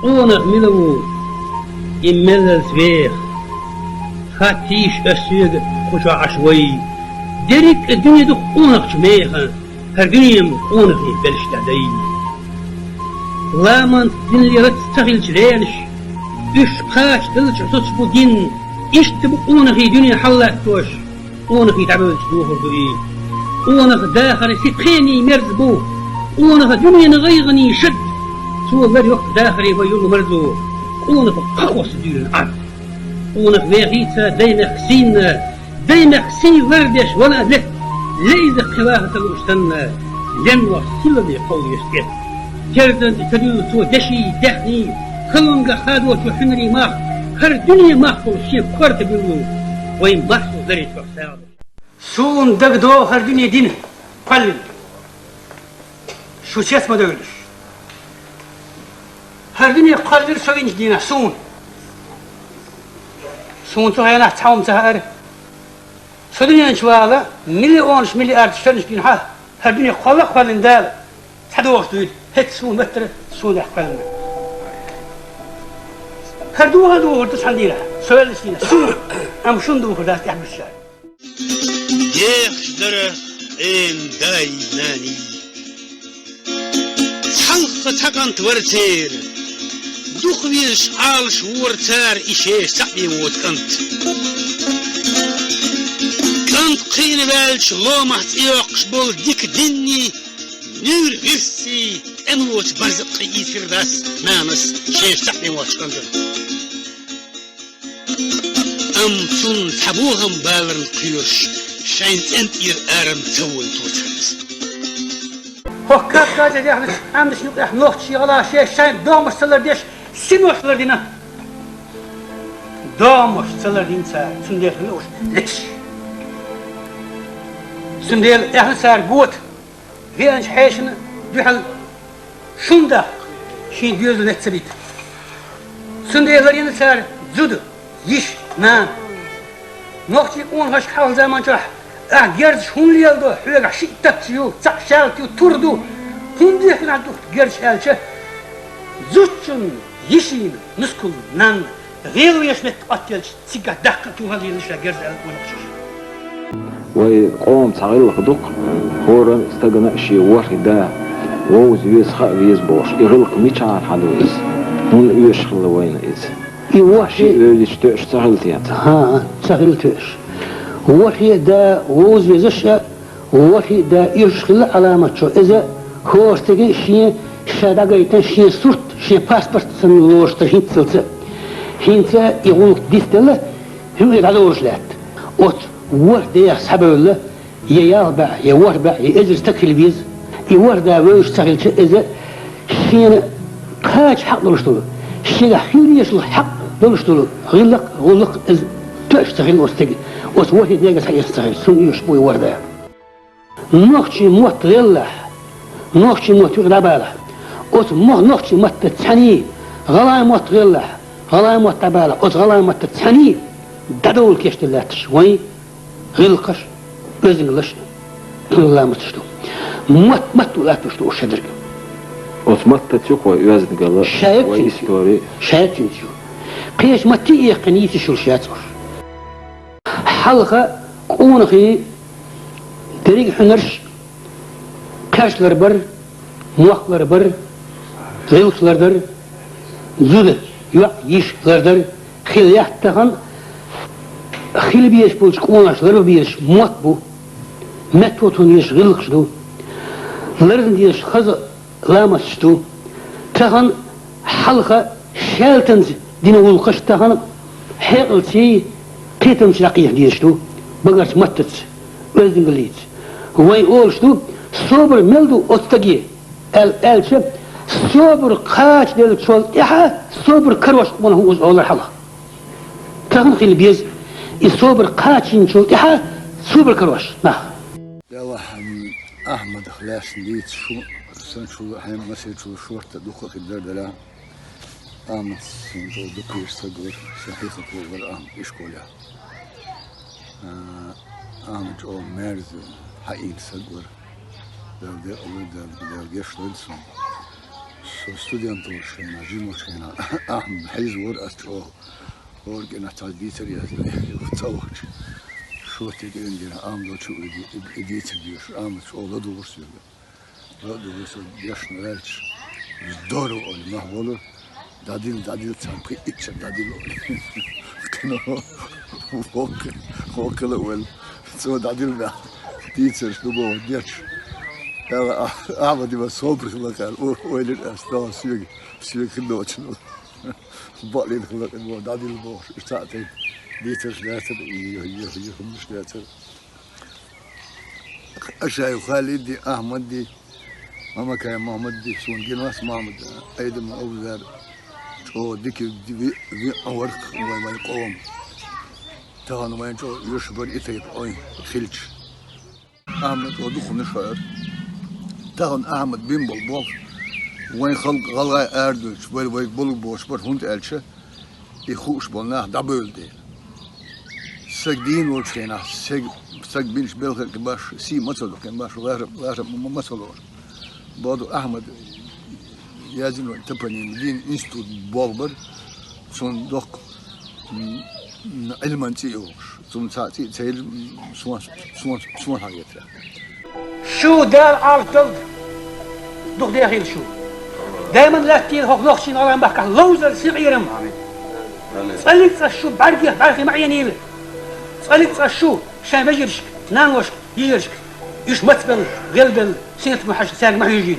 قونغ ملو إمل الزبيخ خاتيش أسيق خشع عشوي دريك الدنيا دو قونغ شميخة هردنيم قونغي بلش تعدي لامن دين اللي رتستغل جرينش إش قاش دلش تصبو دين إش تبو قونغي دنيا حلات توش قونغي تعبل جدوه الدوي قونغ داخل ستخيني مرزبو قونغ دنيا نغيغني شد سوى بري وقت داخل يبيض مرزو قونغ قهوة سدير العرض قونغ ويغيتا دينك سين وردش ولا له ليس قواها تلوشتن لنوى سلبي قولي يشكت جردن تدل تو دشي دخني خلونغ خادوة حنري ماخ هر دنيا ماخ كل شيء كورت بيقولوا وين ماخو ذري تفساد سون دقدو هر دنيا دين قلل شو اسمه دولش هر دنيا قلل سوينج دينا سون تو هنا تعاوم تهار سودنيا نشوالا مليونش مليارد شترنش بينها هر دنيا قلل دال حدو وقت هيك سون متر سون يحقلنا هردو ورد سنديرة سؤال سينا سون أم شندو خدات يحب الشاي يخدر إن داي ناني حلقة تقن تورتير دوخويش عالش ورتار إشيش سعبي موت كنت قين بالش لومحت إيوقش بول ديك ديني نور غرسي أموت برزق يثير راس مامس شيش تحمي واشكندر أم تون تحبوهم بالرن قيرش شاين أنت أرم تول توترز هكذا كذا دي احنا عم نشوف احنا نوختي على شيء شاين دومش سلر ديش سينوش سلر دينا دومش سلر دين سار سنديل نوش لكش سنديل احنا سار قوت في انش حيشنا بحال شندا شين ديوز نتسبيت سنديل لرين سار زود يش نام نوختي اون هاش حال زمان جرح جرش هون ليالدو حوالي شيء تشالتيو تردو هون ديكنا عدو جرش هالشة زوجن يشين نسكل نان غيرو يشمت قتلش تيجا دقتو هالي نشلا جرش ونقشش وقوم صغير خدوق خورن استغنى شي وحده ووز يسخ يزبوش يغلق ميشان حدويس هون يشخل وين إز يوحي يشتغل اشتغلتيات ها اشتغلتش وحي دا ووز يزشة وحي دا يشغل علامة شو إذا هو استجي شيء شادقيتن شيء صورت شيء باسبورت سنلوش ترين تلت هينتا يقول ديستلا هم يقالوش لات أوت ورد يحسب له يالبع يوربع يأجر تكفي بيز يورد ويشتغل إذا شيء خاج حق دولشتلو شيء حيل يشل حق دولشتلو غلق إذ تشتغل واستجي وتوهي ديجا سيستغل سن يشبو ورده نوختي موت لله نوختي موت غلباله اوت نوختي موت تاني غلاي موت لله غلاي موت تباله اوت غلاي موت تاني ددول كيشت لاتش وين غلقش بزنلش لا متشتو موت لا تشتو شدرك اوت موت تشوكو يوازن قال شايف شايف قيش متي يقنيتي شو شاتور حلقة قونخي طريق حنرش كاشلر بر موخلر بر غيوسلر در زود يشلر در خليات تخن خيل بيش بولش قوناشلر بيش موت بو متوتون يش غلقشدو لرن يش خز لامسشدو تخن حلقة شالتنز دين ولقش تخن حقلتي قيتم شراقيه ديشتو بقرت متت وزن قليت هو يقولشتو صبر ملدو أستجي الألشة صبر قاش ديال شول إحا صبر كروش وانا هو أول حلا كان خيل بيز الصبر قاش شول إحا صبر كروش ما يا واحد أحمد خلاص ليت شو سنشو حين مسير شو شورت دقة في الدردلة أحمد سنشو دقة يستقر شحيخة والآن إشكولها أحمد أو مارز حقيقي سجور ده يشتغل سون شو ستودنت وشينا جيمو شينا حيز ور أستو ور كنا تعديت رياض تصور شو تيجي عندنا لو شو إديت بيش شو لا دور سير لا دور سير بيش نرالش دورو أول ما هو داديل تامبي إتش داديل كانوا وكل أول سو داديل ده تيتر شو بوديش يلا أحمد يبقى صبر خلاك وين الأستاذ سيوك النوت شنو بالي خلاك المو دادي المو ساعتين ديتر ثلاثة يخمس ثلاثة أشياء خالدي أحمد دي ماما كان محمد دي سون جناس محمد أيضا من أول شو ديك دي أورك وين يقوم تهان وين شو يشبر إتيب أين خلش أحمد ودخل نشعر تهان أحمد بين بالبول وين خلق غلغة أردوش وين بول بوش بر هند ألشة يخوش بالناه دبل دي سجدين وشينا سج بينش بلغ كباش سي مثل كباش غير مثل بعض أحمد يازن تبني مدين إنستود بالبر صندوق علم تيوش ثم ساعتي سيل سوان حاجتها شو دار عرض دوغ داخل شو دائما لا تير هوك نوخشين على مبكح لوزر سعيرم صليت شو بعرقي معي نيل صليت شو شان بجرشك نانوشك يجرشك يش متبل قلبل سنة محش ساق ما يجي